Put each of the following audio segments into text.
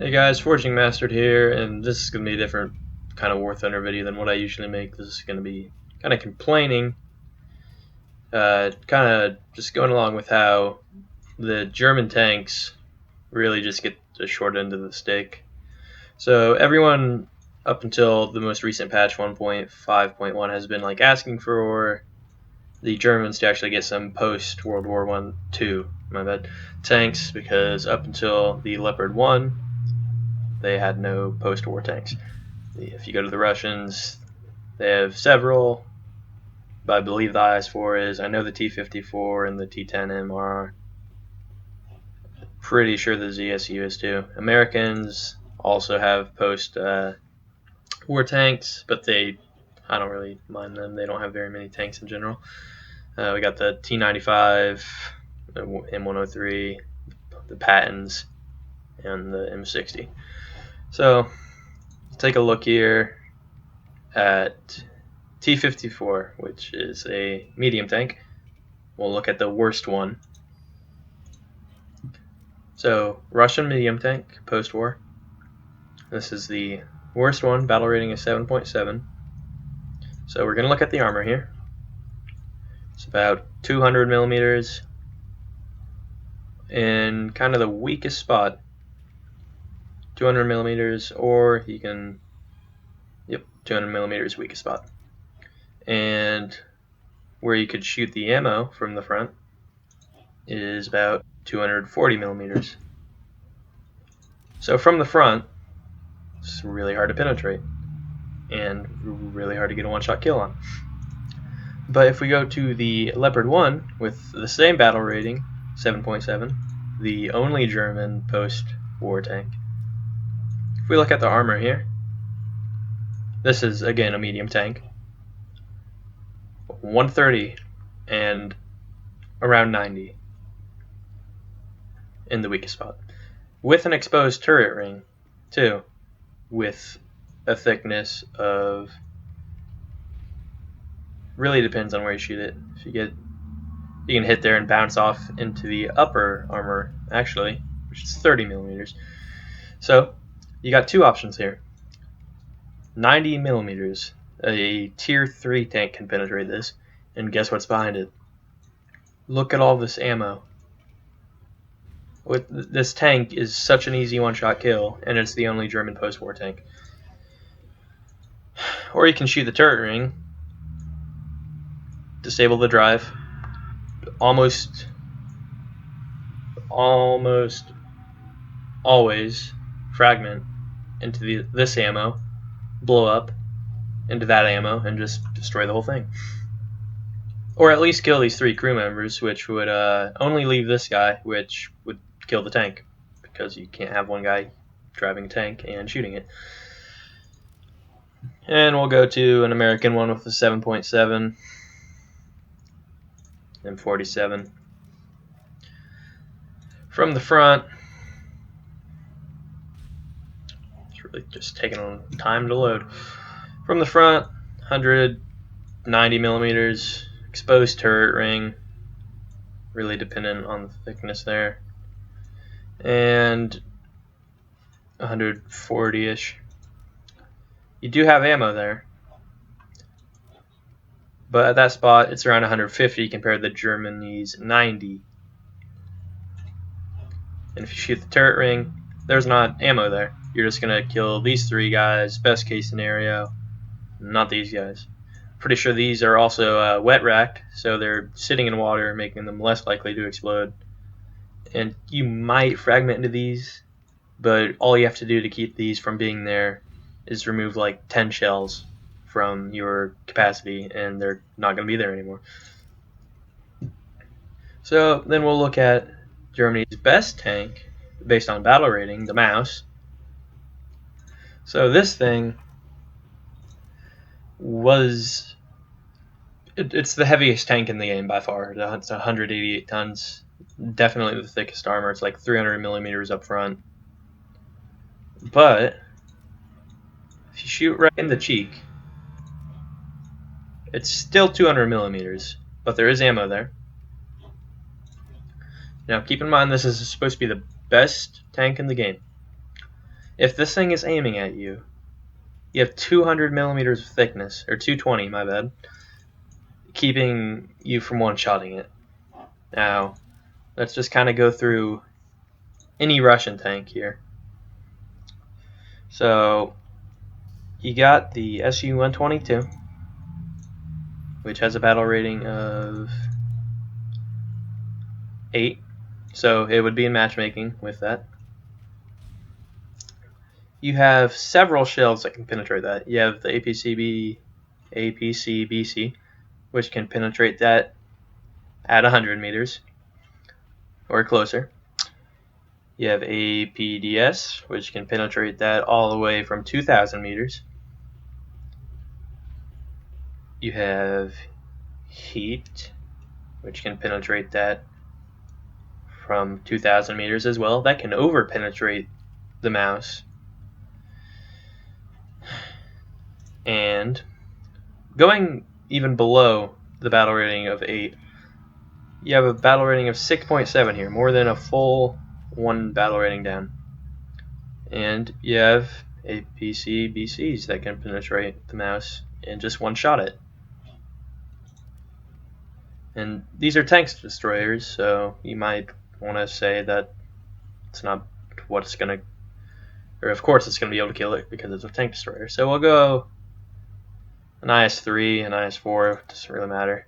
Hey guys, Forging Mastered here, and this is going to be a different kind of War Thunder video than what I usually make. This is going to be kind of complaining, kind of just going along with how the German tanks really just get the short end of the stick. So everyone up until the most recent patch 1.5.1 has been like asking for the Germans to actually get some post World War II tanks, because up until the Leopard 1 they had no post-war tanks. If you go to the Russians, they have several, but I believe the IS-4 is. I know the T-54 and the T-10M are. Pretty sure the ZSU is too. Americans also have post-war tanks, but I don't really mind them. They don't have very many tanks in general. We got the T-95, the M103, the Pattons, and the M60. So take a look here at T-54, which is a medium tank. We'll look at the worst one. So Russian medium tank post-war. This is the worst one. Battle rating is 7.7. So we're going to look at the armor here. It's about 200 millimeters in kind of the weakest spot. 200 millimeters, or you can, 200 millimeters weakest spot. And where you could shoot the ammo from the front is about 240 millimeters. So from the front, it's really hard to penetrate and really hard to get a one-shot kill on. But if we go to the Leopard 1 with the same battle rating, 7.7, the only German post-war tank, if we look at the armor here, this is again a medium tank, 130 and around 90 in the weakest spot, with an exposed turret ring too, with a thickness of, really depends on where you shoot it. If you can hit there and bounce off into the upper armor actually, which is 30 millimeters. So you got two options here. 90 millimeters, a tier 3 tank can penetrate this, and guess what's behind it? Look at all this ammo. This tank is such an easy one-shot kill, and it's the only German post-war tank. Or you can shoot the turret ring, disable the drive, almost always fragment into this ammo, blow up into that ammo, and just destroy the whole thing. Or at least kill these 3 crew members, which would only leave this guy, which would kill the tank, because you can't have one guy driving a tank and shooting it. And we'll go to an American one with a 7.7 and 47. From the front, it's really just taking on time to load. From the front, 190 millimeters, exposed turret ring, really dependent on the thickness there, and 140-ish. You do have ammo there, but at that spot it's around 150 compared to Germany's 90. And if you shoot the turret ring, there's not ammo there. You're just going to kill these 3 guys, best case scenario, not these guys. Pretty sure these are also wet racked, so they're sitting in water, making them less likely to explode. And you might fragment into these, but all you have to do to keep these from being there is remove like 10 shells from your capacity, and they're not going to be there anymore. So then we'll look at Germany's best tank based on battle rating, the Maus. So this thing was, it's the heaviest tank in the game by far. It's 188 tons, definitely the thickest armor. It's like 300 millimeters up front. But if you shoot right in the cheek, it's still 200 millimeters, but there is ammo there. Now keep in mind this is supposed to be the best tank in the game. if this thing is aiming at you, you have 200 millimeters of thickness, or 220, my bad, keeping you from one-shotting it. Now, let's just kind of go through any Russian tank here. So, you got the Su-122, which has a battle rating of 8, so it would be in matchmaking with that. You have several shells that can penetrate that. You have the APC-BC, which can penetrate that at 100 meters or closer. You have APDS, which can penetrate that all the way from 2,000 meters. You have Heat, which can penetrate that from 2,000 meters as well. That can over-penetrate the mouse. And going even below the battle rating of 8, you have a battle rating of 6.7 here, more than a full 1 battle rating down. And you have APC-BCs that can penetrate the mouse and just one-shot it. And these are tank destroyers, so you might want to say that it's not what it's going to, or of course it's going to be able to kill it because it's a tank destroyer. So we'll go an IS-3, an IS-4, doesn't really matter.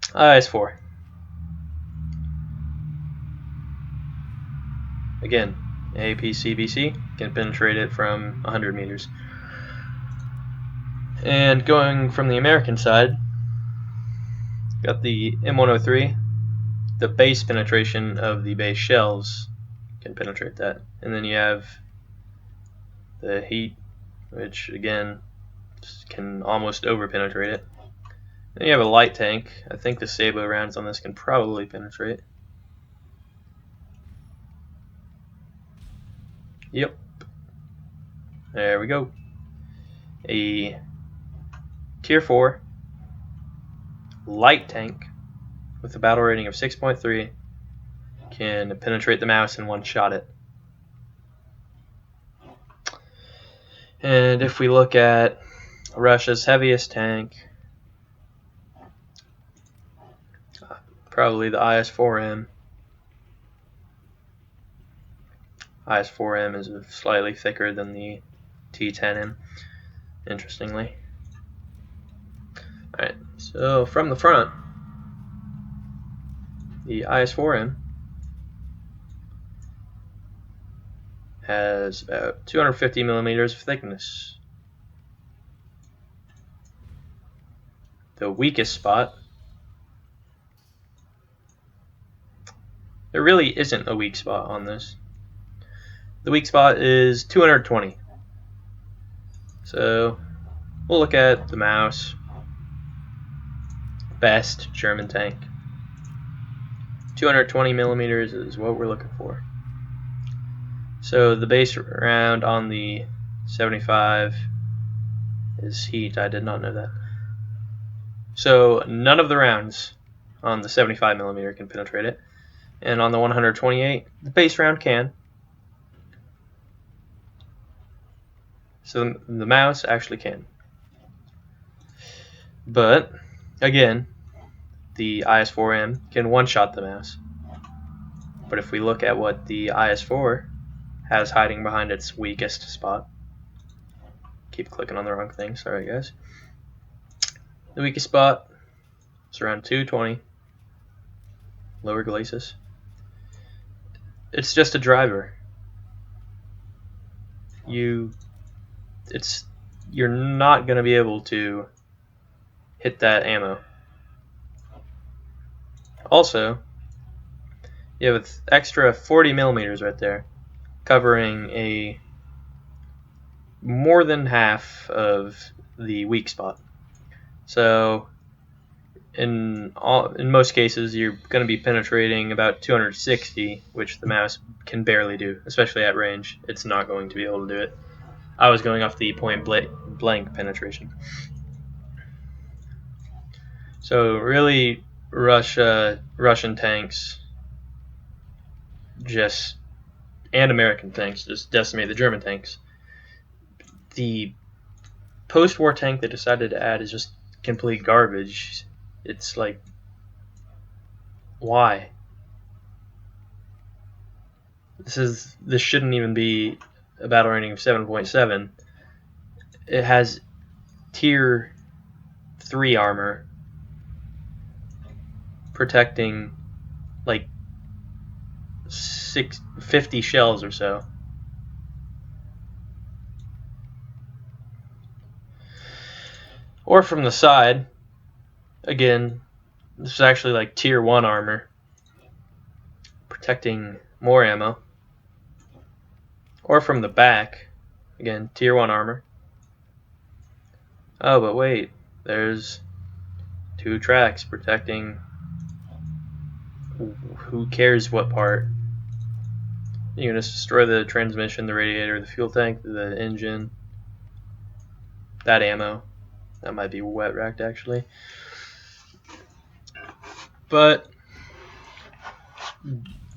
IS-4. Again, APC-BC can penetrate it from 100 meters. And going from the American side, got the M103. The base penetration of the base shells can penetrate that. And then you have the Heat, which again can almost over-penetrate it. Then you have a light tank. I think the Sabo rounds on this can probably penetrate. Yep. There we go. A Tier 4 light tank with a battle rating of 6.3 can penetrate the mouse and one-shot it. And if we look at Russia's heaviest tank, probably the IS-4M. IS-4M is slightly thicker than the T-10M, interestingly. Alright, so from the front, the IS-4M has about 250 millimeters of thickness. The weakest spot, there really isn't a weak spot on this. The weak spot is 220. So we'll look at the mouse. Best German tank. 220 millimeters is what we're looking for. So the base round on the 75 is Heat. I did not know that. So none of the rounds on the 75 millimeter can penetrate it. And on the 128, the base round can. So the mouse actually can. But again, the IS-4M can one-shot the mouse. But if we look at what the IS-4 has hiding behind its weakest spot, keep clicking on the wrong thing, sorry guys. The weakest spot is around 220, lower glacis. It's just a driver. You're not going to be able to hit that ammo. Also, you have an extra 40 millimeters right there, covering a more than half of the weak spot. So in most cases, you're going to be penetrating about 260, which the mouse can barely do, especially at range. It's not going to be able to do it. I was going off the point blank penetration. So really, Russian tanks just and American tanks just decimate the German tanks. The post-war tank they decided to add is just complete garbage. It's like, why? This shouldn't even be a battle rating of 7.7. It has tier 3 armor protecting like 50 shells or so. Or from the side, again, this is actually like tier 1 armor protecting more ammo. Or from the back, again, tier 1 armor. Oh, but wait, there's 2 tracks protecting who cares what part. You can just destroy the transmission, the radiator, the fuel tank, the engine, that ammo. That might be wet racked actually. But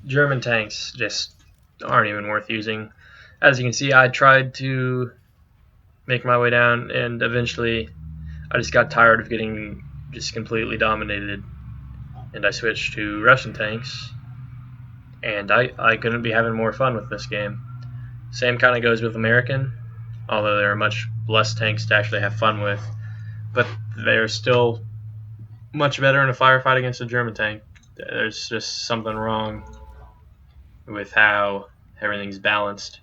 German tanks just aren't even worth using. As you can see, I tried to make my way down, and eventually I just got tired of getting just completely dominated, and I switched to Russian tanks, and I couldn't be having more fun with this game. Same kind of goes with American, although there are much less tanks to actually have fun with, but they're still much better in a firefight against a German tank. There's just something wrong with how everything's balanced.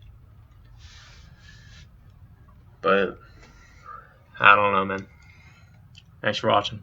But I don't know, man. Thanks for watching.